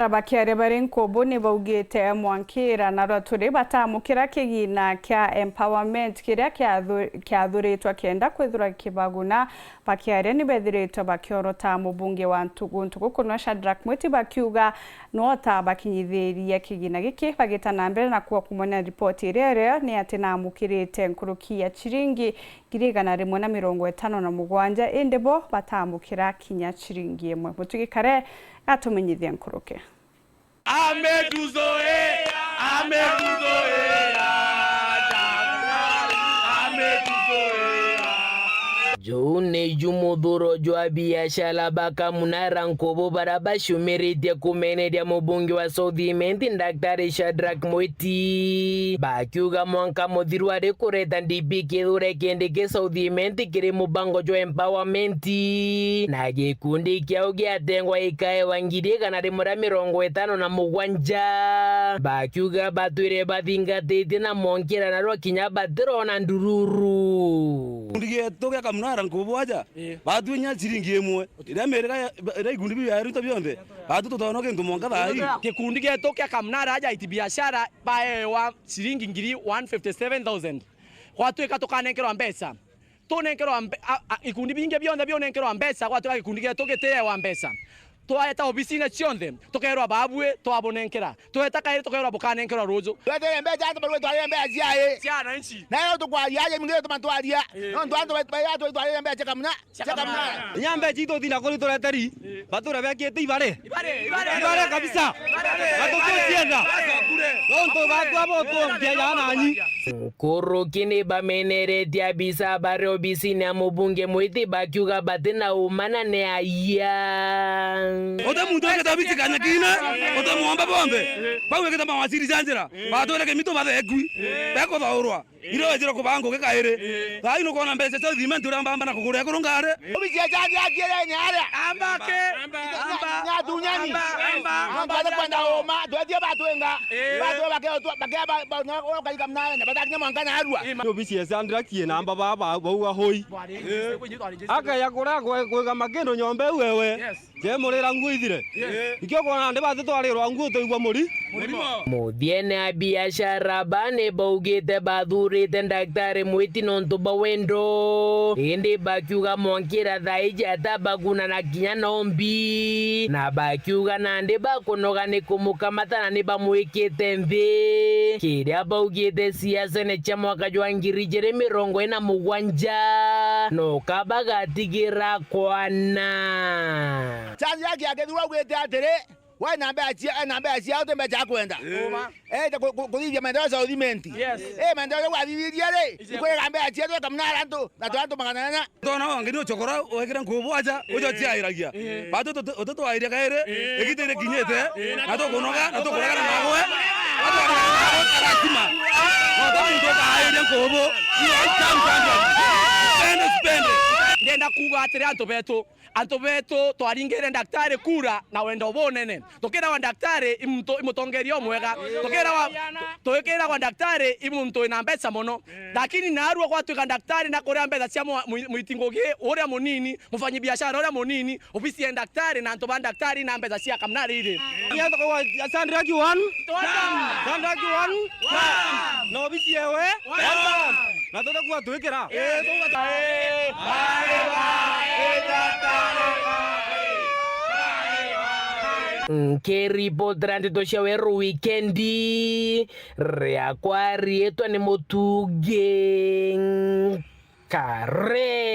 Abakiare bari nkobo ni baugite mwankira na rwaturi batamukira kigina kya empowerment kiria kiathuritwa kenda kwithura kibaguna bakiare ni bethiritwe bakiorota mubunge wa Ntuguntugu kuno Shadrack Mwiti bakiuga nota bakinyithiria kigina giki bagita na mbere na kuwa kumona report irere ni ati namukirite nkuruki ya chiringi 157 indebo batamukira kinya chiringi imwe mutugikare atumenyithia nkuruke. Ametuzoea. June jumudhuro jwa biashara baka munara nkobo baraba shumirite kumene dia mubunge wa Southimenti Daktari Shadrack Mwiti bakiuga mwanka muthiru ari kureta ndibi kithure kindi Southimenti kiri mubango jwa empowerment na gikundi kiao giatengwa ikae wangiri kana rimura 57 bakiuga batwire bathingatite na monkira na rwakinya batirona ndururu Ndige toka kamnara nkubwaja batwinya chiringi imwe iramerera igundi byaruta byonde batu totonoke ntumonga bayi kikundi getoka kamnara aja iti biashara baewa chiringi ngiri 157,000 kwatu ikatokanenkerwa mbesa tonenkerwa ikundi binge byonde byonenkerwa mbesa kwatu kikundi getoke tewa mbesa toeta obisine chionde tokerwa babwe toabonenkera toeta kaire tokerwa bokanenkera rojo twete mbe janto barwe twale mbe ajiaye siana nchi nayo to kwa yaye mingire to mantwalia no ndwanto bayato twale mbe chakamna nyambe jito dina koli toletari batura bekiete ibare kabisa batokosienda tonto batwa boto byana anyi Koro kini bamenere dia bisa bare obisine amubunge Mwiti bakiuga batina umana ne aya Oda muntu akata kanya kina oda muomba bombe bawe kata mawasiri janjira batore ke mito bade egui beko daurwa iro ejiro kubango ke kaire dai no kona mbese so dime nduramba amba na kugure ko ngare obije jandi akire ni ara ambake nya dunyani amba da kwenda oma dweje batwenga bake kamna na batakinya mwankana arua obisi Sandra kie namba baba bauga hoi aka yakora kwega makendo nyombe wewe je murira nguithire ikyo kona ndi batitwarirwa nguo toigwa muri Muthiene a biashara bane baugite bathurite Daktari Mwiti nontu bawendo indi bakiuga monkira thaija tabaguna na kinya nombi na bakiuga nandi bakunoga ni kumukamatana ni bamwikite nthi kiria baugite siasa ne cha mwaka jwa 2027 no kabagatigira kwana chanzi yake akethirwa gwete atere wa namba achia auto mbeja kwenda kulivya maendeleo ya Southimenti maendeleo kwa viviria re ikwe namba achia to kamnara ndo na to makanana tona wangi no chokora wekira nkubwaja ujo tiairagia batu ototo airia kaire ekitere kinyete na to kunoga na to kurega na magwe atima oto muntu airia nkubo spend ndenda kuga atire anto beto twaringire daktari kura na wenda obonene tokera wa daktari imutongerio mwega tokera wa daktari imuntu ina mbesa mono lakini narua kwa tuka daktari na korea mbesa cia muitingoge oria munini mufanyi biashara oria munini ofisi ya daktari na anto ba daktari na mbesa cia kamnari ile ya kwa Sandra ki 1 na ofisi yewe na toto kwa tuikira Nkeripo trantito shaweru weekendi Reakwari etwa ni motuge Kare